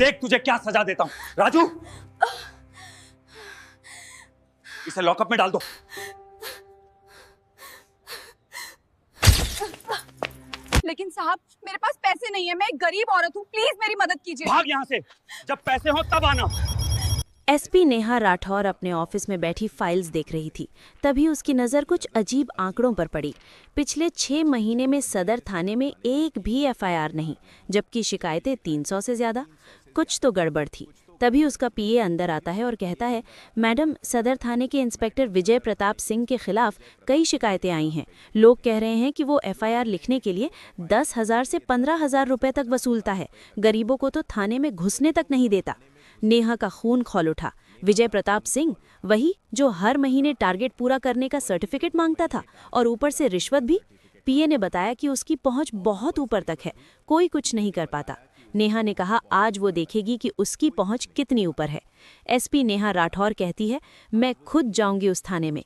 देख तुझे क्या सजा देता हूँ। राजू, इसे लॉकअप में डाल दो। लेकिन साहब, मेरे पास पैसे नहीं है, मैं एक गरीब औरत हूँ, प्लीज मेरी मदद कीजिए। भाग यहाँ से, जब पैसे हो तब आना। एसपी नेहा राठौर अपने ऑफिस में बैठी फाइल्स देख रही थी। तभी उसकी नज़र कुछ अजीब आंकड़ों पर पड़ी। पिछले 6 महीने में सदर थाने में एक भी एफआईआर नहीं, जबकि शिकायतें 300 से ज़्यादा। कुछ तो गड़बड़ थी। तभी उसका पीए अंदर आता है और कहता है, मैडम, सदर थाने के इंस्पेक्टर विजय प्रताप सिंह के खिलाफ कई शिकायतें आई हैं। लोग कह रहे हैं कि वो एफआईआर लिखने के लिए 10,000 से 15,000 रुपए तक वसूलता है। गरीबों को तो थाने में घुसने तक नहीं देता। नेहा का खून खौल उठा। विजय प्रताप सिंह, वही जो हर महीने टारगेट पूरा करने का सर्टिफिकेट मांगता था, और ऊपर से रिश्वत भी। पीए ने बताया कि उसकी पहुंच बहुत ऊपर तक है, कोई कुछ नहीं कर पाता। नेहा ने कहा, आज वो देखेगी कि उसकी पहुंच कितनी ऊपर है। एसपी नेहा राठौर कहती है, मैं खुद जाऊंगी उस थाने में,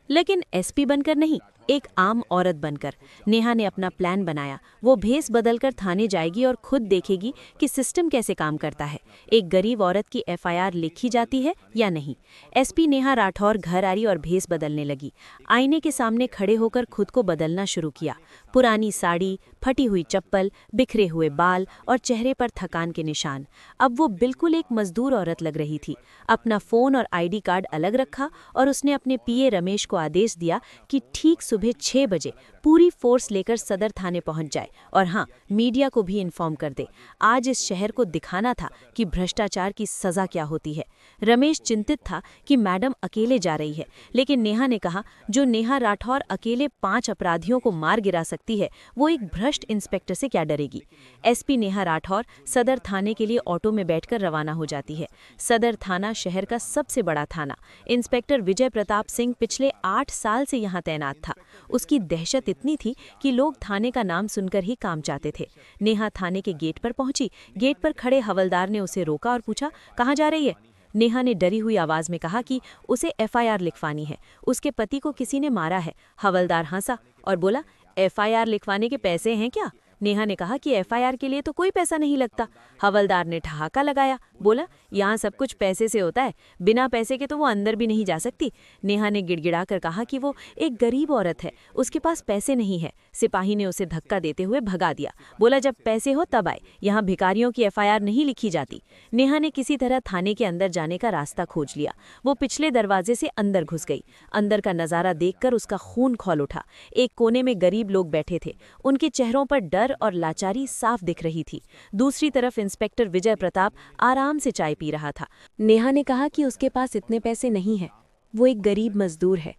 लेकिन एसपी बनकर नहीं, एक आम औरत बनकर। नेहा ने अपना प्लान बनाया। वो भेस बदलकर थाने जाएगी और खुद देखेगी कि सिस्टम कैसे काम करता है। एक गरीब औरत की एफआईआर लिखी जाती है या नहीं। एसपी नेहा राठौर घर आई और भेस बदलने लगी। आईने के सामने खड़े होकर खुद को बदलना शुरू किया। पुरानी साड़ी, फटी हुई चप्पल, बिखरे हुए बाल और चेहरे पर थकान के निशान। अब वो बिल्कुल एक मजदूर औरत लग रही थी। अपना फ़ोन और आईडी कार्ड अलग रखा और उसने अपने पीए रमेश को आदेश दिया कि ठीक सुबह 6 बजे पूरी फोर्स लेकर सदर थाने पहुंच जाए, और हाँ, मीडिया को भी इन्फॉर्म कर दे। आज इस शहर को दिखाना था कि भ्रष्टाचार की सज़ा क्या होती है। रमेश चिंतित था कि मैडम अकेले जा रही है, लेकिन नेहा ने कहा, जो नेहा राठौर अकेले 5 अपराधियों को मार गिरा सकती है, वो एक भ्रष्ट इंस्पेक्टर से क्या डरेगी। एसपी नेहा राठौर सदर थाने के लिए ऑटो में बैठकर रवाना हो जाती है। सदर थाना शहर का सबसे बड़ा थाना। इंस्पेक्टर विजय प्रताप सिंह पिछले 8 साल से यहाँ तैनात था। उसकी दहशत इतनी थी कि लोग थाने का नाम सुनकर ही काम चाहते थे। नेहा थाने के गेट पर पहुंची। गेट पर खड़े हवलदार ने उसे रोका और पूछा, कहाँ जा रही है? नेहा ने डरी हुई आवाज में कहा कि उसे एफआईआर लिखवानी है, उसके पति को किसी ने मारा है। हवलदार हंसा और बोला, एफआईआर लिखवाने के पैसे हैं क्या? नेहा ने कहा कि एफआईआर के लिए तो कोई पैसा नहीं लगता। हवलदार ने ठहाका लगाया, बोला, यहाँ सब कुछ पैसे से होता है, बिना पैसे के तो वो अंदर भी नहीं जा सकती। नेहा ने गिड़गिड़ाकर कहा कि वो एक गरीब औरत है, उसके पास पैसे नहीं है। सिपाही ने उसे धक्का देते हुए भगा दिया, बोला, जब पैसे हो तब आए, यहाँ भिखारियों की एफआईआर नहीं लिखी जाती। नेहा ने किसी तरह थाने के अंदर जाने का रास्ता खोज लिया। वो पिछले दरवाजे से अंदर घुस गई। अंदर का नजारा देखकर उसका खून खौल उठा। एक कोने में गरीब लोग बैठे थे, उनके चेहरों पर डर और लाचारी साफ दिख रही थी। दूसरी तरफ इंस्पेक्टर विजय प्रताप आराम से चाय पी रहा था। नेहा ने कहा कि उसके पास इतने पैसे नहीं हैं, वो एक गरीब मजदूर है।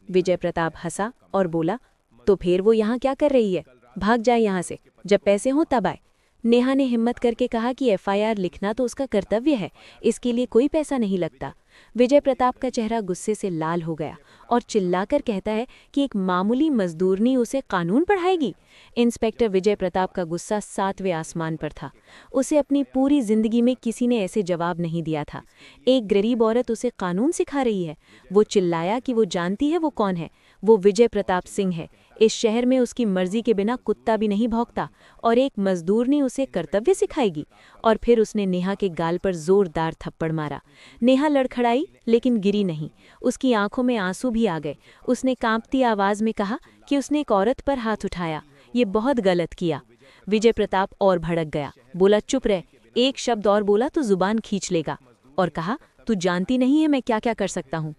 विजय प्रताप हंसा और बोला, तो फिर वो यहाँ क्या कर रही है? भाग जाए यहाँ से, जब पैसे हों तब आए। नेहा ने हिम्मत करके कहा कि एफआईआर लिखना तो उसका कर्तव्य है, इसके लिए कोई पैसा नहीं लगता। विजय प्रताप का चेहरा गुस्से से लाल हो गया और चिल्लाकर कहता है कि एक मामूली मजदूरनी उसे कानून पढ़ाएगी। इंस्पेक्टर विजय प्रताप का गुस्सा 7वें आसमान पर था। उसे अपनी पूरी जिंदगी में किसी ने ऐसे जवाब नहीं दिया था। एक गरीब औरत उसे कानून सिखा रही है। वो चिल्लाया कि वो जानती है वो कौन है। वो विजय प्रताप सिंह है। इस शहर में उसकी मर्जी के बिना कुत्ता भी नहीं भौंकता, और एक मजदूरनी उसे कर्तव्य सिखाएगी। और फिर उसने नेहा के गाल पर जोरदार थप्पड़ मारा। नेहा लड़खड़ाई, लेकिन गिरी नहीं। उसकी आंखों में आंसू भी आ गए। उसने कांपती आवाज में कहा कि उसने एक औरत पर हाथ उठाया, ये बहुत गलत किया। विजय प्रताप और भड़क गया, बोला, चुप रह, एक शब्द और बोला तो जुबान खींच लेगा। और कहा, तू जानती नहीं है मैं क्या क्या कर सकता हूँ।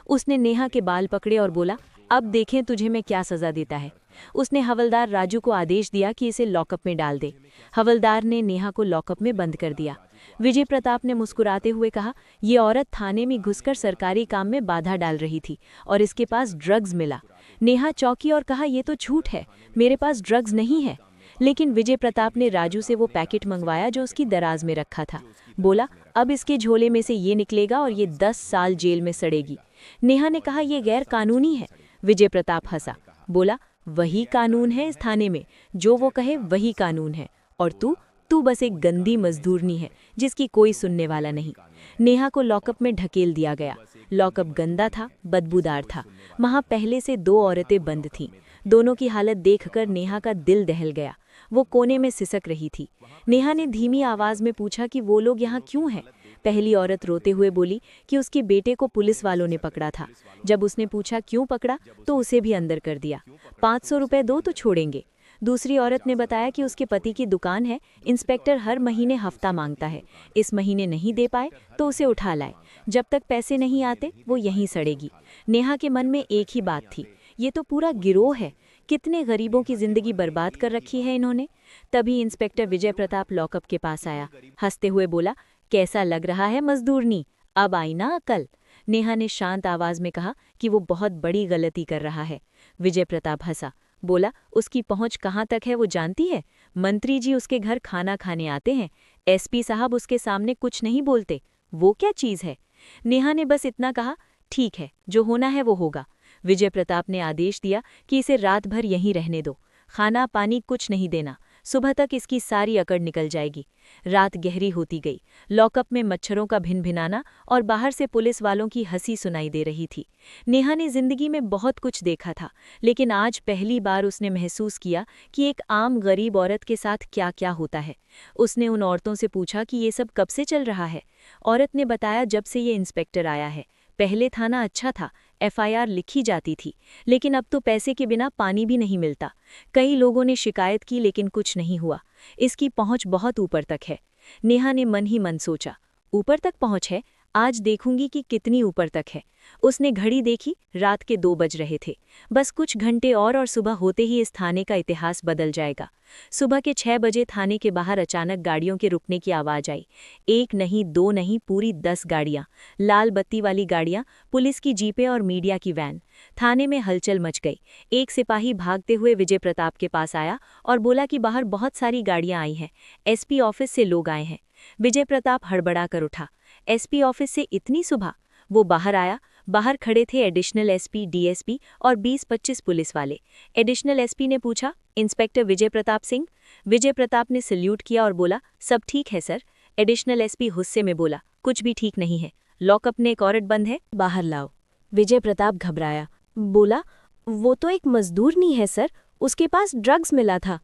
उसने नेहा के बाल पकड़े और बोला, अब देखें तुझे मैं क्या सजा देता है। उसने हवलदार राजू को आदेश दिया कि इसे लॉकअप में डाल दे। हवलदार ने नेहा को लॉकअप में बंद कर दिया। विजय प्रताप ने मुस्कुराते हुए कहा, ये औरत थाने में घुसकर सरकारी काम में बाधा डाल रही थी और इसके पास ड्रग्स मिला। नेहा चौंकी और कहा, ये तो झूठ है, मेरे पास ड्रग्स नहीं है। लेकिन विजय प्रताप ने राजू से वो पैकेट मंगवाया जो उसकी दराज में रखा था। बोला, अब इसके झोले में से ये निकलेगा और ये 10 साल जेल में सड़ेगी। नेहा ने कहा, यह गैर कानूनी है। विजय प्रताप हंसा, बोला, वही कानून है इस थाने में, जो वो कहे वही कानून है, और तू बस एक गंदी मजदूरनी है जिसकी कोई सुनने वाला नहीं। नेहा को लॉकअप में ढकेल दिया गया। लॉकअप गंदा था, बदबूदार था। वहां पहले से 2 औरतें बंद थीं। दोनों की हालत देखकर नेहा का दिल दहल गया। वो कोने में सिसक रही थी। नेहा ने धीमी आवाज में पूछा कि वो लोग यहाँ क्यों हैं। पहली औरत रोते हुए बोली कि उसके बेटे को पुलिस वालों ने पकड़ा था। जब उसने पूछा क्यों पकड़ा तो उसे भी अंदर कर दिया। 500 रुपए दो तो छोड़ेंगे। दूसरी औरत ने बताया कि उसके पति की दुकान है, इंस्पेक्टर हर महीने हफ्ता मांगता है, इस महीने नहीं दे पाए तो उसे उठा लाए, जब तक पैसे नहीं आते वो यहीं सड़ेगी। नेहा के मन में एक ही बात थी, ये तो पूरा गिरोह है, कितने गरीबों की जिंदगी बर्बाद कर रखी है इन्होंने। तभी इंस्पेक्टर विजय प्रताप लॉकअप के पास आया, हंसते हुए बोला, कैसा लग रहा है मजदूरनी, अब आई ना अकल। नेहा ने शांत आवाज में कहा कि वो बहुत बड़ी गलती कर रहा है। विजय प्रताप हंसा, बोला, उसकी पहुंच कहाँ तक है वो जानती है? मंत्री जी उसके घर खाना खाने आते हैं, एसपी साहब उसके सामने कुछ नहीं बोलते, वो क्या चीज है? नेहा ने बस इतना कहा, ठीक है, जो होना है वो होगा। विजय प्रताप ने आदेश दिया कि इसे रात भर यहीं रहने दो, खाना पानी कुछ नहीं देना, सुबह तक इसकी सारी अकड़ निकल जाएगी। रात गहरी होती गई, लॉकअप में मच्छरों का भिनभिनाना और बाहर से पुलिस वालों की हंसी सुनाई दे रही थी। नेहा ने जिंदगी में बहुत कुछ देखा था, लेकिन आज पहली बार उसने महसूस किया कि एक आम गरीब औरत के साथ क्या क्या होता है। उसने उन औरतों से पूछा कि ये सब कब से चल रहा है। औरत ने बताया, जब से ये इंस्पेक्टर आया है। पहले थाना अच्छा था, एफआईआर लिखी जाती थी, लेकिन अब तो पैसे के बिना पानी भी नहीं मिलता। कई लोगों ने शिकायत की लेकिन कुछ नहीं हुआ। इसकी पहुंच बहुत ऊपर तक है। नेहा ने मन ही मन सोचा, ऊपर तक पहुंच है, आज देखूंगी कि कितनी ऊपर तक है। उसने घड़ी देखी, रात के 2 बज रहे थे। बस कुछ घंटे और सुबह होते ही इस थाने का इतिहास बदल जाएगा। सुबह के 6 बजे थाने के बाहर अचानक गाड़ियों के रुकने की आवाज आई। 1 नहीं 2 नहीं, पूरी 10 गाड़ियां, लाल बत्ती वाली गाड़ियां, पुलिस की जीपें और मीडिया की वैन। थाने में हलचल मच गई। एक सिपाही भागते हुए विजय प्रताप के पास आया और बोला कि बाहर बहुत सारी गाड़ियां आई हैं, एसपी ऑफिस से लोग आए हैं। विजय प्रताप हड़बड़ा कर उठा, एसपी ऑफिस से इतनी सुबह? वो बाहर आया। बाहर खड़े थे एडिशनल एसपी, डीएसपी और 20-25 पुलिस वाले। एडिशनल एसपी ने पूछा, इंस्पेक्टर विजय प्रताप सिंह? विजय प्रताप ने सल्यूट किया और बोला, सब ठीक है सर। एडिशनल एसपी गुस्से में बोला, कुछ भी ठीक नहीं है, लॉकअप में एक औरत बंद है, बाहर लाओ। विजय प्रताप घबराया, बोला, वो तो एक मजदूरनी है सर, उसके पास ड्रग्स मिला था।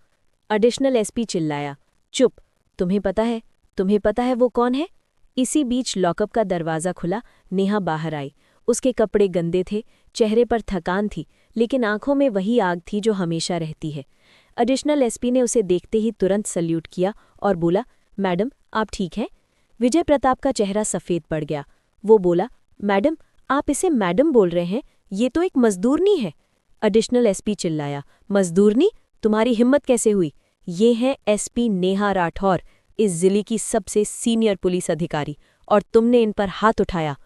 एडिशनल एसपी चिल्लाया, चुप, तुम्हें पता है वो कौन है? इसी बीच लॉकअप का दरवाज़ा खुला। नेहा बाहर आई। उसके कपड़े गंदे थे, चेहरे पर थकान थी, लेकिन आंखों में वही आग थी जो हमेशा रहती है। एडिशनल एसपी ने उसे देखते ही तुरंत सल्यूट किया और बोला, मैडम आप ठीक हैं? विजय प्रताप का चेहरा सफ़ेद पड़ गया। वो बोला, मैडम, आप इसे मैडम बोल रहे हैं, ये तो एक मजदूरनी है। एडिशनल एसपी चिल्लाया, मजदूरनी? तुम्हारी हिम्मत कैसे हुई? ये हैं एसपी नेहा राठौर, इस जिले की सबसे सीनियर पुलिस अधिकारी, और तुमने इन पर हाथ उठाया।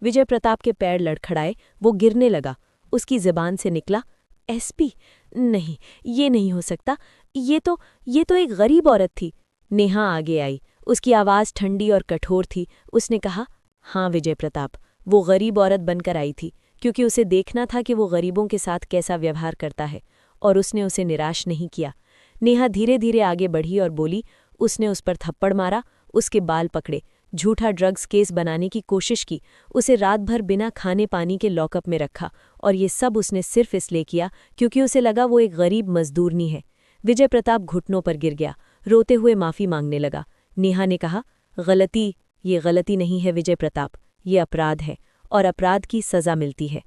विजय प्रताप के पैर लड़खड़ाए, वो गिरने लगा। उसकी ज़बान से निकला, एसपी? नहीं, ये नहीं हो सकता, ये तो एक गरीब औरत थी। नेहा आगे आई। उसकी आवाज़ ठंडी और कठोर थी। उसने कहा, हाँ विजय प्रताप, वो गरीब औरत बनकर आई थी, क्योंकि उसे देखना था कि वो गरीबों के साथ कैसा व्यवहार करता है, और उसने उसे निराश नहीं किया। नेहा धीरे धीरे आगे बढ़ी और बोली, उसने उस पर थप्पड़ मारा, उसके बाल पकड़े, झूठा ड्रग्स केस बनाने की कोशिश की, उसे रात भर बिना खाने पानी के लॉकअप में रखा, और ये सब उसने सिर्फ इसलिए किया क्योंकि उसे लगा वो एक गरीब मजदूरनी है। विजय प्रताप घुटनों पर गिर गया, रोते हुए माफ़ी मांगने लगा। नेहा ने कहा, ये गलती नहीं है विजय प्रताप, ये अपराध है, और अपराध की सज़ा मिलती है।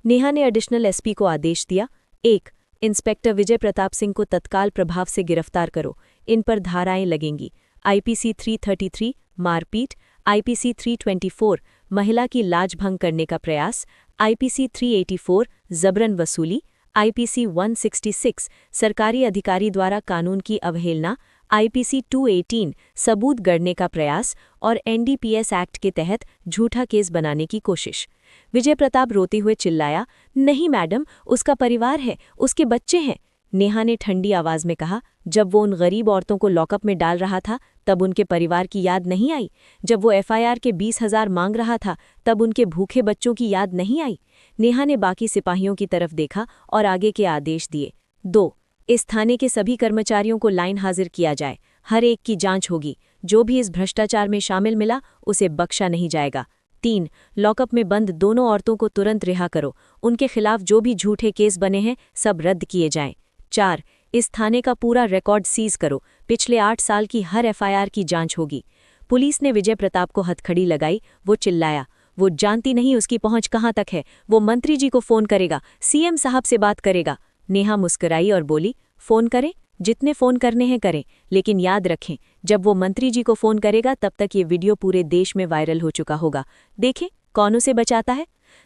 नेहा ने एडिशनल एसपी को आदेश दिया, 1. इंस्पेक्टर विजय प्रताप सिंह को तत्काल प्रभाव से गिरफ्तार करो, इन पर धाराएं लगेंगी। आईपीसी 333 मारपीट, आईपीसी 324 महिला की लाज भंग करने का प्रयास, आईपीसी 384 जबरन वसूली, आईपीसी 166 सरकारी अधिकारी द्वारा कानून की अवहेलना, आईपीसी 218 सबूत गढ़ने का प्रयास और एनडीपीएस एक्ट के तहत झूठा केस बनाने की कोशिश। विजय प्रताप रोते हुए चिल्लाया, नहीं मैडम, उसका परिवार है, उसके बच्चे हैं। नेहा ने ठंडी आवाज में कहा, जब वो उन गरीब औरतों को लॉकअप में डाल रहा था तब उनके परिवार की याद नहीं आई? जब वो एफआईआर के 20,000 मांग रहा था तब उनके भूखे बच्चों की याद नहीं आई? नेहा ने बाकी सिपाहियों की तरफ देखा और आगे के आदेश दिए। 2. इस थाने के सभी कर्मचारियों को लाइन हाजिर किया जाए, हर एक की जांच होगी, जो भी इस भ्रष्टाचार में शामिल मिला उसे बख्शा नहीं जाएगा। 3. लॉकअप में बंद दोनों औरतों को तुरंत रिहा करो, उनके खिलाफ जो भी झूठे केस बने हैं सब रद्द किए जाएं। 4. इस थाने का पूरा रिकॉर्ड सीज करो, पिछले 8 साल की हर एफआईआर की जांच होगी। पुलिस ने विजय प्रताप को हथकड़ी लगाई। वो चिल्लाया, वो जानती नहीं उसकी पहुंच कहाँ तक है। वो मंत्री जी को फोन करेगा, सीएम साहब से बात करेगा। नेहा मुस्कुराई और बोली, फोन करें, जितने फोन करने हैं करें, लेकिन याद रखें जब वो मंत्री जी को फोन करेगा तब तक ये वीडियो पूरे देश में वायरल हो चुका होगा। देखें कौन उसे बचाता है।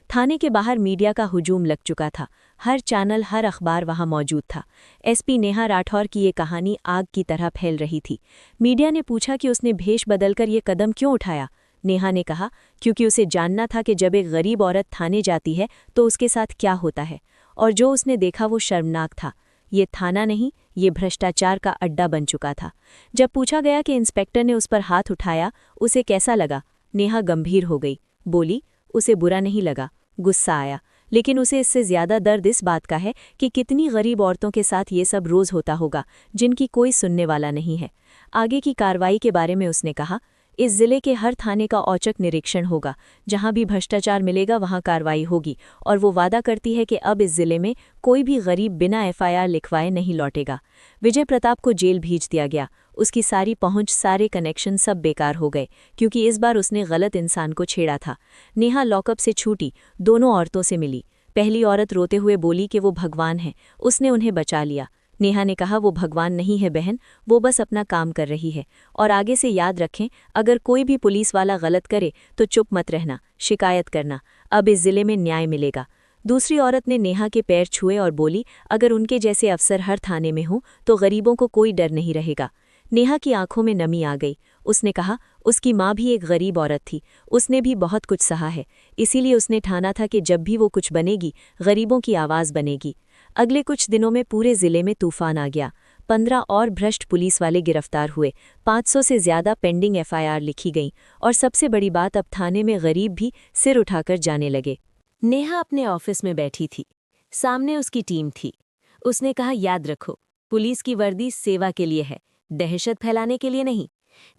थाने के बाहर मीडिया का हुजूम लग चुका था। हर चैनल, हर अखबार वहां मौजूद था। एसपी नेहा राठौर की ये कहानी आग की तरह फैल रही थी। मीडिया ने पूछा कि उसने भेष बदलकर ये कदम क्यों उठाया। नेहा ने कहा, क्योंकि उसे जानना था कि जब एक गरीब औरत थाने जाती है तो उसके साथ क्या होता है, और जो उसने देखा वो शर्मनाक था। ये थाना नहीं, ये भ्रष्टाचार का अड्डा बन चुका था। जब पूछा गया कि इंस्पेक्टर ने उस पर हाथ उठाया उसे कैसा लगा, नेहा गंभीर हो गई। बोली, उसे बुरा नहीं लगा, गुस्सा आया, लेकिन उसे इससे ज्यादा दर्द इस बात का है कि कितनी गरीब औरतों के साथ ये सब रोज होता होगा, जिनकी कोई सुनने वाला नहीं है। आगे की कार्रवाई के बारे में उसने कहा, इस जिले के हर थाने का औचक निरीक्षण होगा, जहां भी भ्रष्टाचार मिलेगा वहां कार्रवाई होगी, और वो वादा करती है कि अब इस जिले में कोई भी गरीब बिना एफआईआर लिखवाए नहीं लौटेगा। विजय प्रताप को जेल भेज दिया गया। उसकी सारी पहुंच, सारे कनेक्शन सब बेकार हो गए, क्योंकि इस बार उसने गलत इंसान को छेड़ा था। नेहा लॉकअप से छूटी, दोनों औरतों से मिली। पहली औरत रोते हुए बोली कि वो भगवान है, उसने उन्हें बचा लिया। नेहा ने कहा, वो भगवान नहीं है बहन, वो बस अपना काम कर रही है, और आगे से याद रखें अगर कोई भी पुलिस वाला गलत करे तो चुप मत रहना, शिकायत करना, अब इस जिले में न्याय मिलेगा। दूसरी औरत ने नेहा के पैर छुए और बोली, अगर उनके जैसे अफसर हर थाने में हों तो गरीबों को कोई डर नहीं रहेगा। नेहा की आंखों में नमी आ गई। उसने कहा, उसकी माँ भी एक गरीब औरत थी, उसने भी बहुत कुछ सहा है, इसीलिए उसने ठाना था कि जब भी वो कुछ बनेगी गरीबों की आवाज़ बनेगी। अगले कुछ दिनों में पूरे जिले में तूफान आ गया। 15 और भ्रष्ट पुलिस वाले गिरफ्तार हुए, 500 से ज्यादा पेंडिंग एफआईआर लिखी गईं, और सबसे बड़ी बात, अब थाने में गरीब भी सिर उठाकर जाने लगे। नेहा अपने ऑफिस में बैठी थी, सामने उसकी टीम थी। उसने कहा, याद रखो, पुलिस की वर्दी सेवा के लिए है, दहशत फैलाने के लिए नहीं।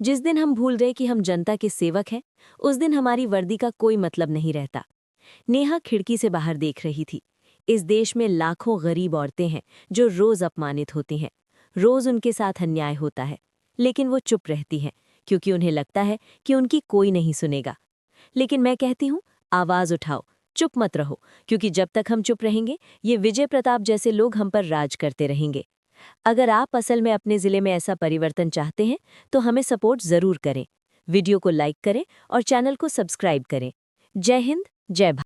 जिस दिन हम भूल गए कि हम जनता के सेवक हैं, उस दिन हमारी वर्दी का कोई मतलब नहीं रहता। नेहा खिड़की से बाहर देख रही थी। इस देश में लाखों गरीब औरतें हैं जो रोज अपमानित होती हैं, रोज उनके साथ अन्याय होता है, लेकिन वो चुप रहती हैं क्योंकि उन्हें लगता है कि उनकी कोई नहीं सुनेगा। लेकिन मैं कहती हूँ, आवाज उठाओ, चुप मत रहो, क्योंकि जब तक हम चुप रहेंगे ये विजय प्रताप जैसे लोग हम पर राज करते रहेंगे। अगर आप असल में अपने जिले में ऐसा परिवर्तन चाहते हैं तो हमें सपोर्ट जरूर करें। वीडियो को लाइक करें और चैनल को सब्सक्राइब करें। जय हिंद, जय भारत।